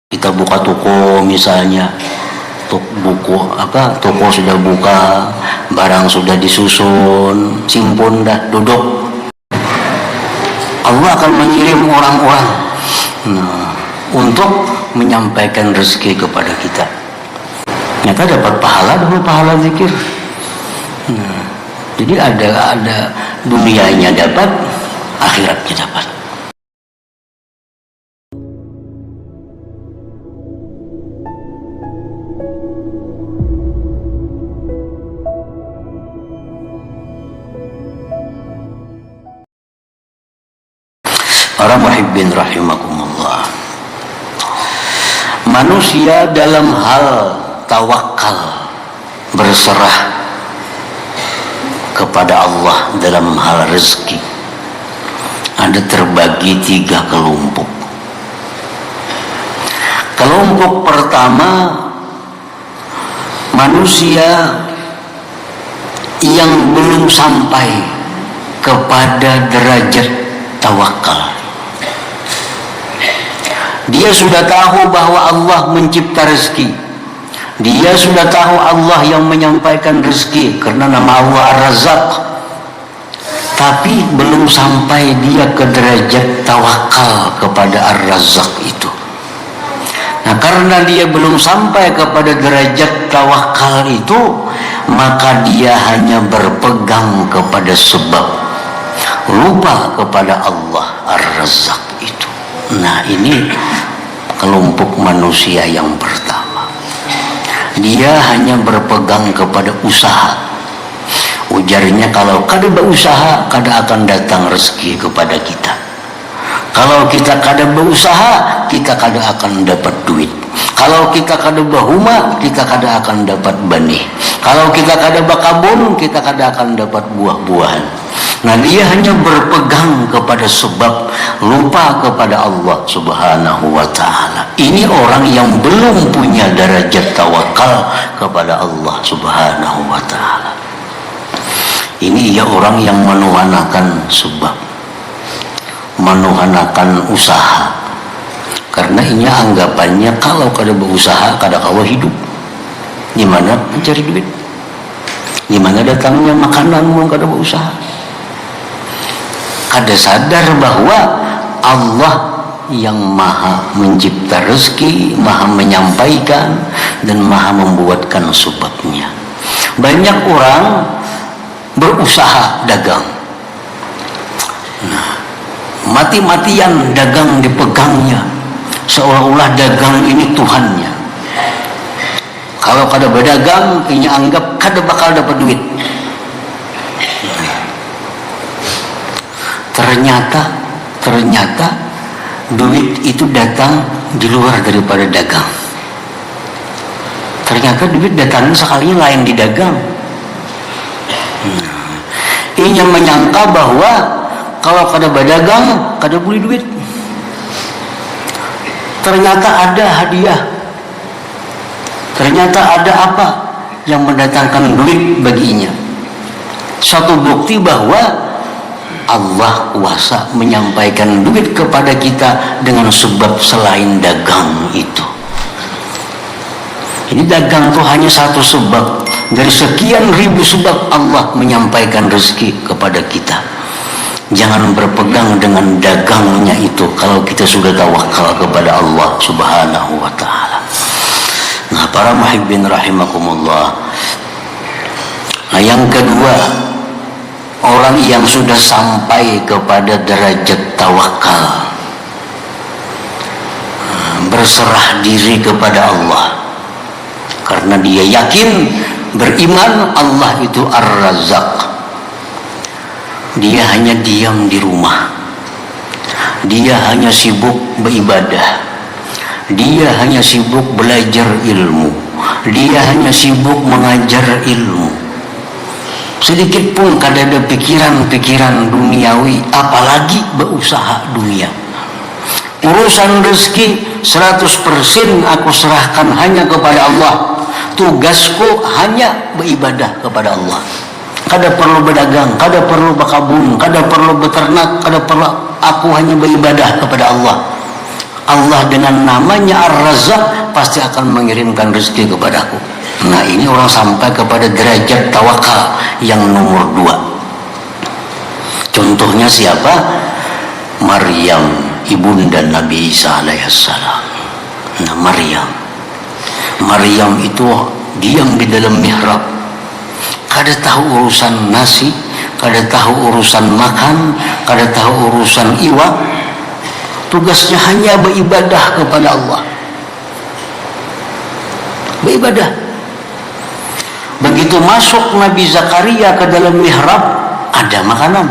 Kita buka toko misalnya, toko sudah buka, barang sudah disusun, simpun dah, duduk. Allah akan mengirim orang-orang untuk menyampaikan rezeki kepada kita. Nyata dapat pahala zikir. Jadi ada dunianya dapat, akhiratnya dapat. Para muhibbin rahimakumullah, manusia dalam hal tawakal, berserah kepada Allah dalam hal rezeki, ada terbagi 3 kelompok. Kelompok pertama, manusia yang belum sampai kepada derajat tawakal. Dia sudah tahu bahwa Allah mencipta rezeki. Dia sudah tahu Allah yang menyampaikan rezeki karena nama Allah Ar-Razzaq. Tapi belum sampai dia ke derajat tawakal kepada Ar-Razzaq itu. Nah, karena dia belum sampai kepada derajat tawakal itu, maka dia hanya berpegang kepada sebab, lupa kepada Allah Ar-Razzaq itu. Nah, ini kelompok manusia yang pertama. Dia hanya berpegang kepada usaha. Ujarnya, kalau kada berusaha, kada akan datang rezeki kepada kita. Kalau kita kada berusaha, kita kada akan dapat duit. Kalau kita kada berhuma, kita kada akan dapat benih. Kalau kita kada berkebun, kita kada akan dapat buah-buahan. Nah, dia hanya berpegang kepada sebab, lupa kepada Allah Subhanahu wa ta'ala. Ini orang yang belum punya derajat tawakal kepada Allah Subhanahu wa ta'ala. Ini orang yang menuhanakan sebab, menuhanakan usaha. Karena ini anggapannya kalau kada berusaha, kada kawa hidup. Gimana mencari duit? Gimana datangnya makananmu kada berusaha? Kada sadar bahwa Allah yang maha mencipta rezeki, maha menyampaikan, dan maha membuatkan sebabnya. Banyak orang berusaha dagang. Nah, mati-matian dagang dipegangnya, seolah-olah dagang ini Tuhannya. Kalau kada berdagang, ini anggap kada bakal dapat duit. Ternyata duit itu datang di luar daripada dagang. Ternyata duit datangnya sekalinya lain di dagang. Ini menyangka bahwa kalau kada berdagang, kada beli duit. Ternyata ada hadiah. Ternyata ada apa yang mendatangkan duit baginya. Satu bukti bahwa Allah kuasa menyampaikan duit kepada kita dengan sebab selain dagang itu. Ini dagang itu hanya satu sebab dari sekian ribu sebab Allah menyampaikan rezeki kepada kita. Jangan berpegang dengan dagangnya itu kalau kita sudah tawakal kepada Allah Subhanahu wa ta'ala. Nah, para muhibbin rahimakumullah. Nah, yang kedua, orang yang sudah sampai kepada derajat tawakal, berserah diri kepada Allah, karena dia yakin, beriman Allah itu Ar-Razzaq. Dia hanya diam di rumah, dia hanya sibuk beribadah, dia hanya sibuk belajar ilmu, dia hanya sibuk mengajar ilmu. Sedikit pun kada ada pikiran-pikiran duniawi, apalagi berusaha dunia. Urusan rezeki 100% aku serahkan hanya kepada Allah. Tugasku hanya beribadah kepada Allah. Kada perlu berdagang, kada perlu berkebun, kada perlu beternak, kada perlu, aku hanya beribadah kepada Allah. Allah dengan namanya Ar-Razzaq pasti akan mengirimkan rezeki kepadaku. Nah, ini orang sampai kepada derajat tawakal yang nomor 2. Contohnya siapa? Maryam, ibunda Nabi Isa alaihissalam. Nah, Maryam itu diam di dalam mihrab, kada tahu urusan nasi, kada tahu urusan makan, kada tahu urusan iwak. Tugasnya hanya beribadah kepada Allah, beribadah. Begitu masuk Nabi Zakaria ke dalam mihrab, ada makanan.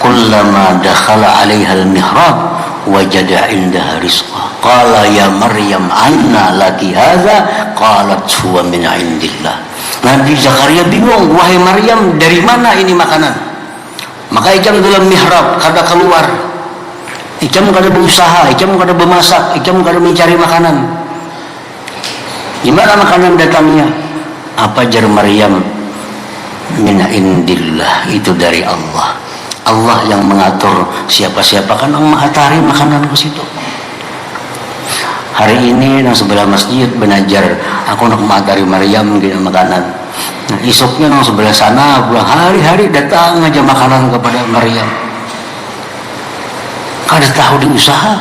Kullama dakhala 'alaiha al-mihrab wajada 'indaha rizqa. Qala ya Maryam anna laki hadza? Qalat huwa min 'indillah. Nabi Zakaria bingung, wahai Maryam, dari mana ini makanan? Maka ijam dalam mihrab, kada keluar. Ijam kada berusaha, ijam kada bermasak, ijam kada mencari makanan. Gimana makanan datangnya? Apa jar Maryam? Min indillah, itu dari Allah. Allah yang mengatur siapa-siapa kan yang mengatari makanan ke situ. Hari ini nang sebelah masjid benajar, aku nak mengatari Maryam gini makanan. Nah, esoknya nang sebelah sana pulang hari-hari datang aja makanan kepada Maryam. Kada tahu diusaha.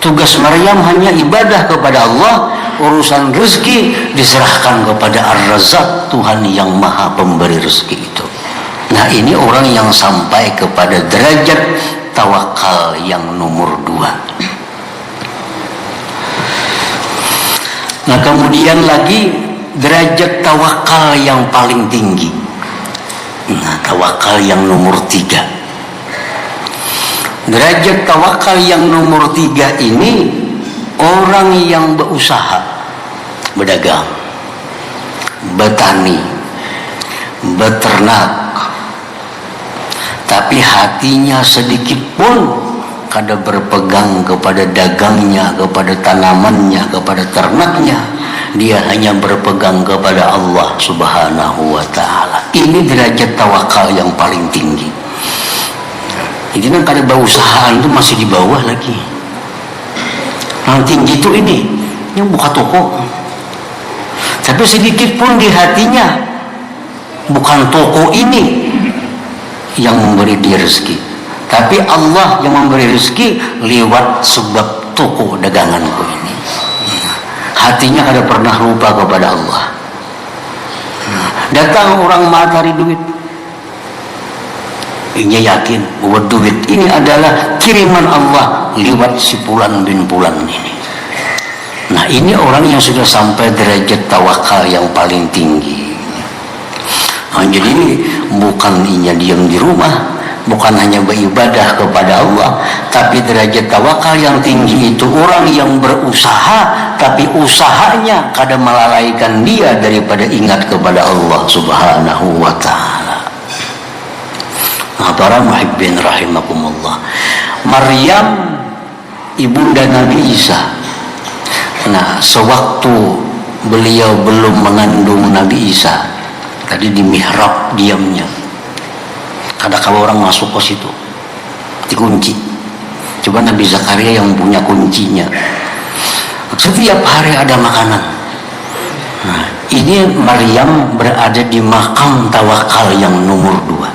Tugas Maryam hanya ibadah kepada Allah. Urusan rezeki diserahkan kepada Ar-Razzaq, Tuhan yang maha pemberi rezeki itu. Nah, ini orang yang sampai kepada derajat tawakal yang nomor 2. Nah, kemudian lagi derajat tawakal yang paling tinggi. Nah, tawakal yang nomor 3. Derajat tawakal yang nomor 3 ini orang yang berusaha, berdagang, bertani, beternak, tapi hatinya sedikit pun kada berpegang kepada dagangnya, kepada tanamannya, kepada ternaknya. Dia hanya berpegang kepada Allah Subhanahu wa ta'ala. Ini derajat tawakal yang paling tinggi. Jadi kan kada berusahaan itu masih di bawah lagi. Yang tinggi itu ini yang buka toko, tapi sedikit pun di hatinya bukan toko ini yang memberi dia rezeki, tapi Allah yang memberi rezeki lewat sebab toko daganganku ini. Hatinya kada pernah lupa kepada Allah. Datang orang matahari duit, ia yakin bahwa duit ini adalah kiriman Allah lewat si Fulan bin Fulan ini. Nah, ini orang yang sudah sampai derajat tawakal yang paling tinggi. Nah, jadi bukan ia diam di rumah, bukan hanya beribadah kepada Allah, tapi derajat tawakal yang tinggi itu orang yang berusaha, tapi usahanya kada melalaikan dia daripada ingat kepada Allah Subhanahu wa ta'ala. Nah, para muhibbin rahimakumullah, Maryam ibunda Nabi Isa. Nah, sewaktu beliau belum mengandung Nabi Isa, tadi di mihrab diamnya, kada kalau orang masuk ke situ, dikunci. Coba Nabi Zakaria yang punya kuncinya. Setiap hari ada makanan. Nah, ini Maryam berada di makam tawakal yang nomor 2.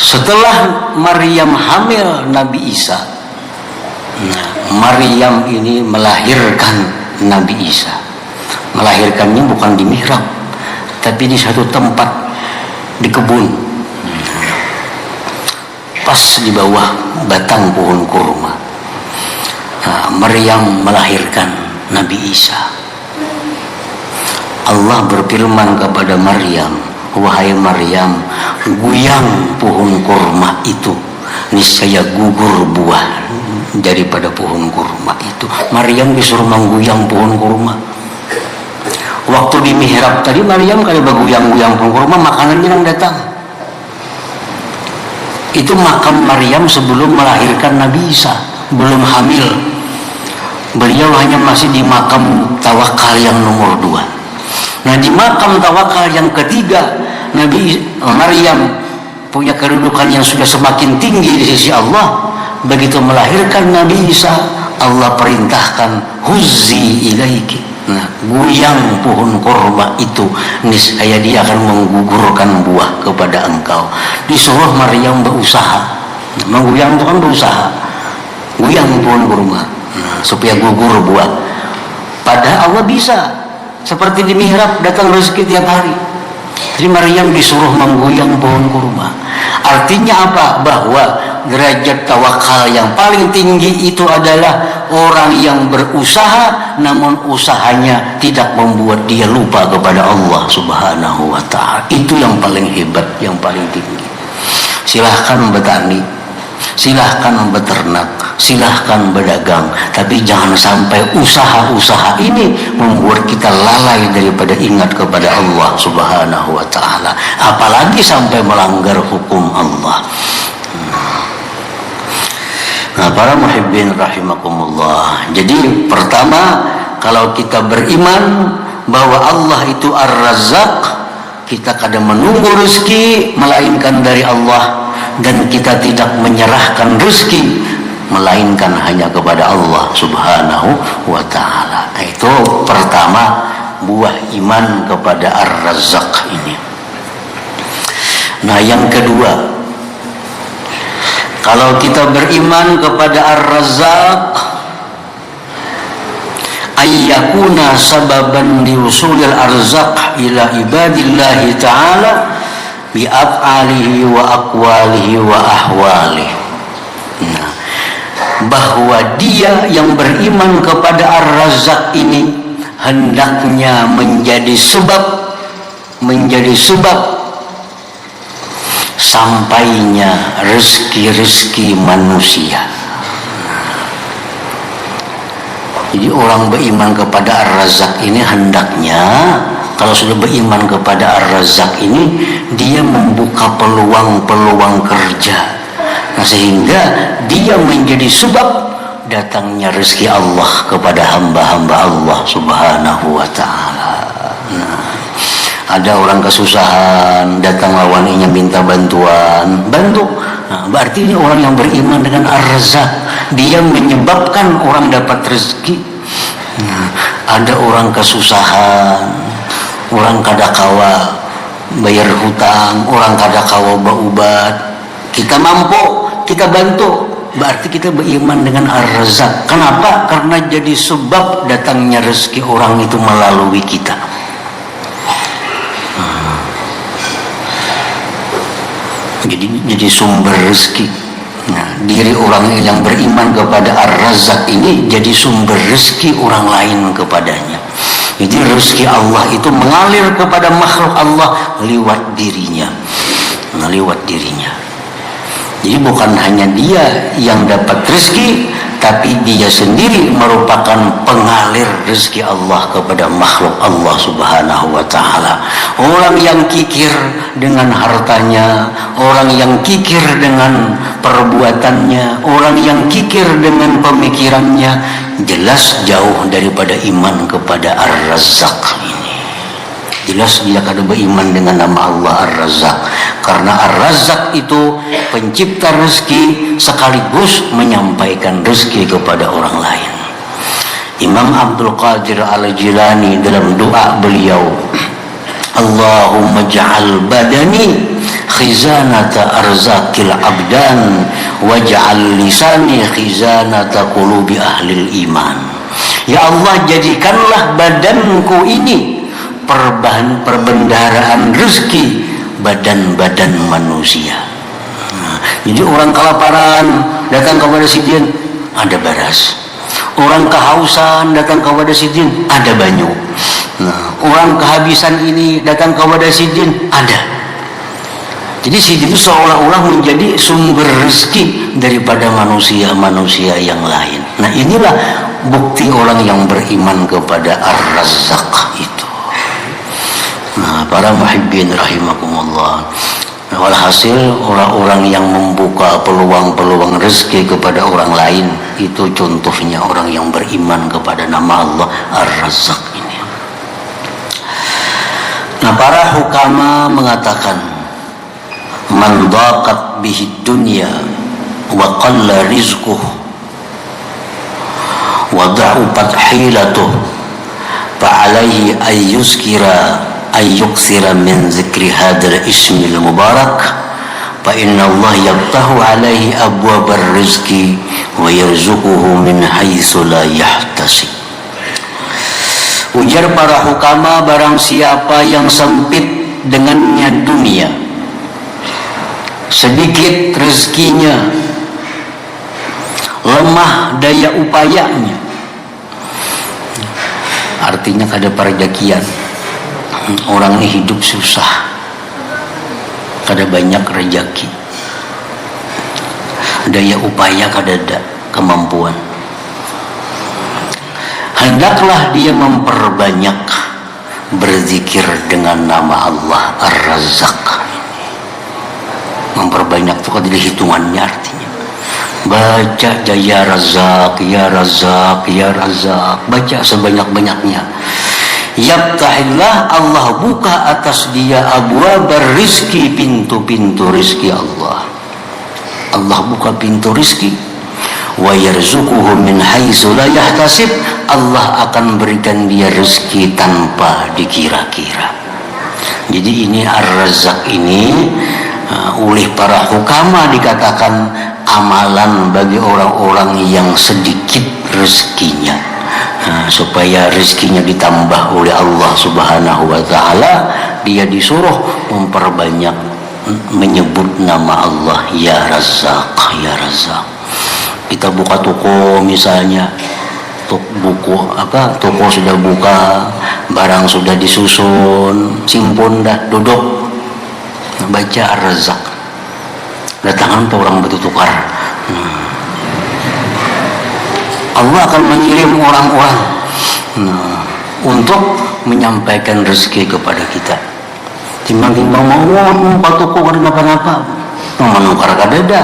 Setelah Maryam hamil Nabi Isa, nah, Maryam ini melahirkan Nabi Isa. Melahirkannya bukan di mihrab, tapi di satu tempat di kebun, pas di bawah batang pohon kurma. Nah, Maryam melahirkan Nabi Isa. Allah berfirman kepada Maryam, wahai Maryam, guyang pohon kurma itu, niscaya gugur buah daripada pohon kurma itu. Maryam disuruh mengguyang pohon kurma. Waktu di mihrab tadi Maryam kalau berguyang-guyang pohon kurma, makanannya yang datang. Itu makam Maryam sebelum melahirkan Nabi Isa, belum hamil. Beliau hanya masih di makam tawakal yang nomor 2. Nah, di makam tawakal yang ketiga, Nabi Maryam punya kedudukan yang sudah semakin tinggi di sisi Allah. begitu melahirkan Nabi Isa, Allah perintahkan huzzi ilaiki. Nah, guyang pohon kurma itu, niscaya dia akan menggugurkan buah kepada engkau. Disuruh Maryam berusaha. Mengguyang itu kan berusaha. Guyang pohon kurma, supaya gugur buah. Padahal Allah bisa. Seperti di mihrab datang rezeki tiap hari. Jadi Maryam disuruh mengguyang pohon kurma. Artinya apa? Bahwa derajat tawakal yang paling tinggi itu adalah orang yang berusaha, namun usahanya tidak membuat dia lupa kepada Allah Subhanahu wa ta'ala. Itu yang paling hebat, yang paling tinggi. Silahkan bertani, silahkan beternak, silahkan berdagang, tapi jangan sampai usaha-usaha ini membuat kita lalai daripada ingat kepada Allah Subhanahu wa ta'ala, apalagi sampai melanggar hukum Allah. Nah, para muhibbin rahimakumullah, jadi pertama, kalau kita beriman bahwa Allah itu Ar-Razzaq, kita kadang menunggu rezeki melainkan dari Allah, dan kita tidak menyerahkan rezeki melainkan hanya kepada Allah Subhanahu wa ta'ala. Itu pertama, buah iman kepada Ar-Razzaq ini. Nah, yang kedua, kalau kita beriman kepada Ar-Razzaq, ayyakuna sababan liusulil arzaq ila ibadillahi ta'ala bi'af'alihi wa aqwalihi wa ahwalihi. Nah, bahwa dia yang beriman kepada Ar-Razzaq ini hendaknya menjadi sebab sampainya rezeki-rezeki manusia. Jadi orang beriman kepada Ar-Razzaq ini hendaknya, kalau sudah beriman kepada Ar-Razzaq ini, dia membuka peluang-peluang kerja. Nah, sehingga dia menjadi sebab datangnya rezeki Allah kepada hamba-hamba Allah Subhanahu wa ta'ala. Nah, ada orang kesusahan, datang lawaninya minta bantuan, bantu. Nah, berarti ini orang yang beriman dengan Ar-Razzaq, dia menyebabkan orang dapat rezeki. Nah, ada orang kesusahan, orang kadakawa bayar hutang, orang kadakawa berobat, kita mampu, kita bantu, berarti kita beriman dengan Ar-Razzaq. Kenapa? Karena jadi sebab datangnya rezeki orang itu melalui kita. Jadi sumber rezeki. Nah, diri orang yang beriman kepada Ar-Razzaq ini jadi sumber rezeki orang lain kepadanya. Jadi rezeki Allah itu mengalir kepada makhluk Allah lewat dirinya. Jadi bukan hanya dia yang dapat rezeki, tapi dia sendiri merupakan pengalir rezeki Allah kepada makhluk Allah Subhanahu wa ta'ala. Orang yang kikir dengan hartanya, orang yang kikir dengan perbuatannya, orang yang kikir dengan pemikirannya, jelas jauh daripada iman kepada Ar-Razzaq ini. Jelas dia kada beriman dengan nama Allah Ar-Razzaq, karena Ar-Razzaq itu pencipta rezeki sekaligus menyampaikan rezeki kepada orang lain. Imam Abdul Qadir Al-Jilani dalam doa beliau, Allahumma ja'al badani khizanata arzakil abdan waj'al lisani khizanata qulubi ahlil iman. Ya Allah, jadikanlah badanku ini perbendaharaan rezeki badan-badan manusia. Nah, jadi orang kelaparan datang kepada sidin, ada beras. Orang kehausan datang kepada sidin, ada banyu. Nah, orang kehabisan ini datang kepada sidin, ada. Jadi sidin itu seolah-olah menjadi sumber rezeki daripada manusia-manusia yang lain. Nah, inilah bukti orang yang beriman kepada Ar-Razzaq itu. Nah, para muhibbin rahimakumullah, walhasil orang-orang yang membuka peluang-peluang rezeki kepada orang lain itu contohnya orang yang beriman kepada nama Allah Ar-Razzaq ini. Nah, para hukama mengatakan man dhaqat bihi dunya wa qalla rizquh wa dha'ufat hilatuh fa alaihi ayyuksira min zikri hadzal ismil mubarak fa inna Allah yaftahu alaihi abwabar rizqi wa yarzuquhu min haitsu la yahtasib. Ujar para hukama, barang siapa yang sempit dengannya dunia, sedikit rezekinya, lemah daya upayanya, artinya kada perjakian, orang ini hidup susah, kada banyak rezeki, daya upaya kada ada, kemampuan, hendaklah dia memperbanyak berzikir dengan nama Allah Ar-Razzaq. Memperbanyak itu kan hitungannya, artinya baca ya Razzaq, ya Razzaq, ya Razzaq, baca sebanyak-banyaknya. Yaftahillah, Allah buka atas dia abwabar rizki, pintu-pintu rizki Allah. Allah buka pintu rizki. Wa yarzuquhu min haitsu la yahtasib, Allah akan berikan dia rezeki tanpa dikira-kira. Jadi ini Ar-Razzaq ini oleh para hukama dikatakan amalan bagi orang-orang yang sedikit rezekinya, supaya rezekinya ditambah oleh Allah Subhanahu wa ta'ala. Dia disuruh memperbanyak menyebut nama Allah, ya Razzaq, ya Razzaq. Kita buka toko misalnya, toko sudah buka, barang sudah disusun, simpun dah, duduk baca Ar-Razzaq, datangan tuh orang bertukar. Allah akan mengirim orang-orang untuk menyampaikan rezeki kepada kita. Timbang-timbang mau buka toko kada apa-apa, menukar kada ada.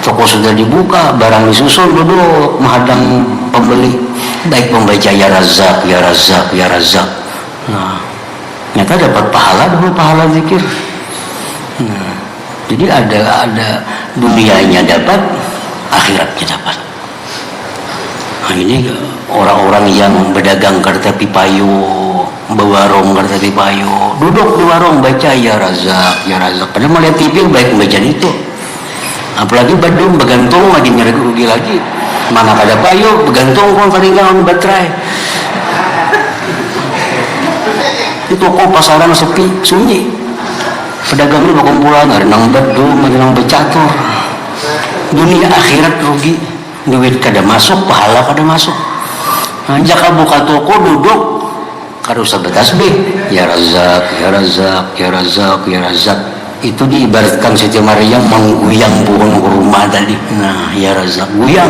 Toko sudah dibuka, barang disusun, duduk menghadang pembeli, baik membaca ya Razzaq, ya Razzaq, ya Razzaq. Nyata dapat pahala dulu, pahala zikir. Jadi ada dunianya dapat, akhiratnya dapat. Ini orang-orang yang berdagang kereta pipayu, berwarung kereta pipayu, duduk di warung baca ya Razzaq, ya Razzaq. Padahal melihat TV baik membaca itu. Apalagi Bandung bergantung lagi nyari rugi lagi, mana kada payu bergantung pun ketinggalan baterai. Itu toko pasaran sepi sunyi, pedagang itu berkumpulan renang Bandung menang bercatur. Dunia akhirat rugi, duit kada masuk, pahala kada masuk. Jika buka toko duduk kada usah bertasbih, ya Razzaq, ya Razzaq, ya Razzaq, ya Razzaq. Itu diibaratkan Siti Maryam mengguyang pohon kurma tadi. Nah, ya Razzaq, guyang.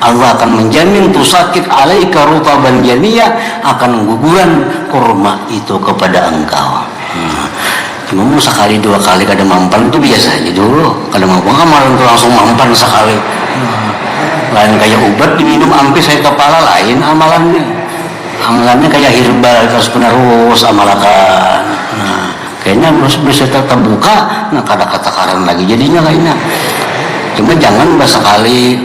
Allah akan menjamin tusakit alaika rutaban janiyah, akan guguran kurma itu kepada engkau. Cuma sekali dua kali kada mampan itu biasa aja dulu. Kada mampan amalan itu langsung mampan sekali. Lain kayak obat diminum ampe saya kepala, lain amalannya. Amalannya kayak herbal terus penerus amalakan. Kayaknya bisa tetap buka, kada kata-kataran lagi jadinya kayaknya. Cuma jangan sekali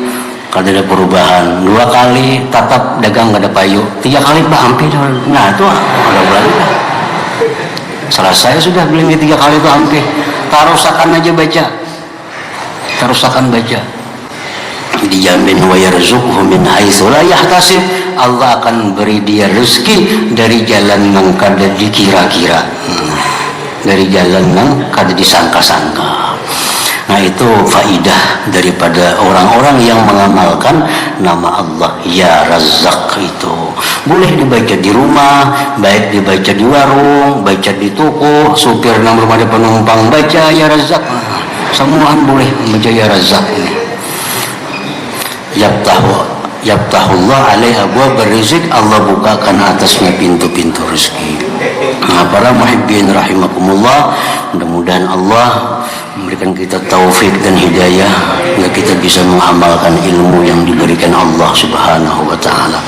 kada ada perubahan, dua kali tatap dagang kada payu, tiga kali ampe. Nah itu ada lagi dah. Selesai sudah beli tiga kali itu ampe. Tarusakan aja baca, tarusakan baca. Dijamin wa yarzuquhu min haitsu la yahtasib, Allah akan beri dia rezeki dari jalan yang kada dikira-kira. Dari jalan yang kada disangka-sangka. Nah itu faidah daripada orang-orang yang mengamalkan nama Allah ya Razzaq itu. Boleh dibaca di rumah, baik dibaca di warung, baca di toko, supir nang rumah ada penumpang baca ya Razzaq. Semuaan boleh membaca ya Razzaq ini. Yaftahullah alaihi abwaab rizq, Allah bukakan atasnya pintu-pintu rezeki. Nah, para muhibbin rahimakumullah, mudah-mudahan Allah memberikan kita taufik dan hidayah agar kita bisa mengamalkan ilmu yang diberikan Allah Subhanahu wa ta'ala.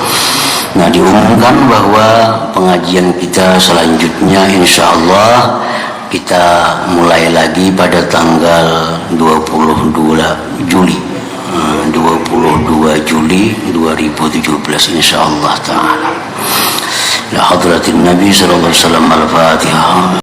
Nah, diumumkan bahwa pengajian kita selanjutnya insyaallah kita mulai lagi pada tanggal 22 Juli 22 Juli 2017 insyaallah taala. La hadratin Nabi sallallahu alaihi wasallam al-Fatihah.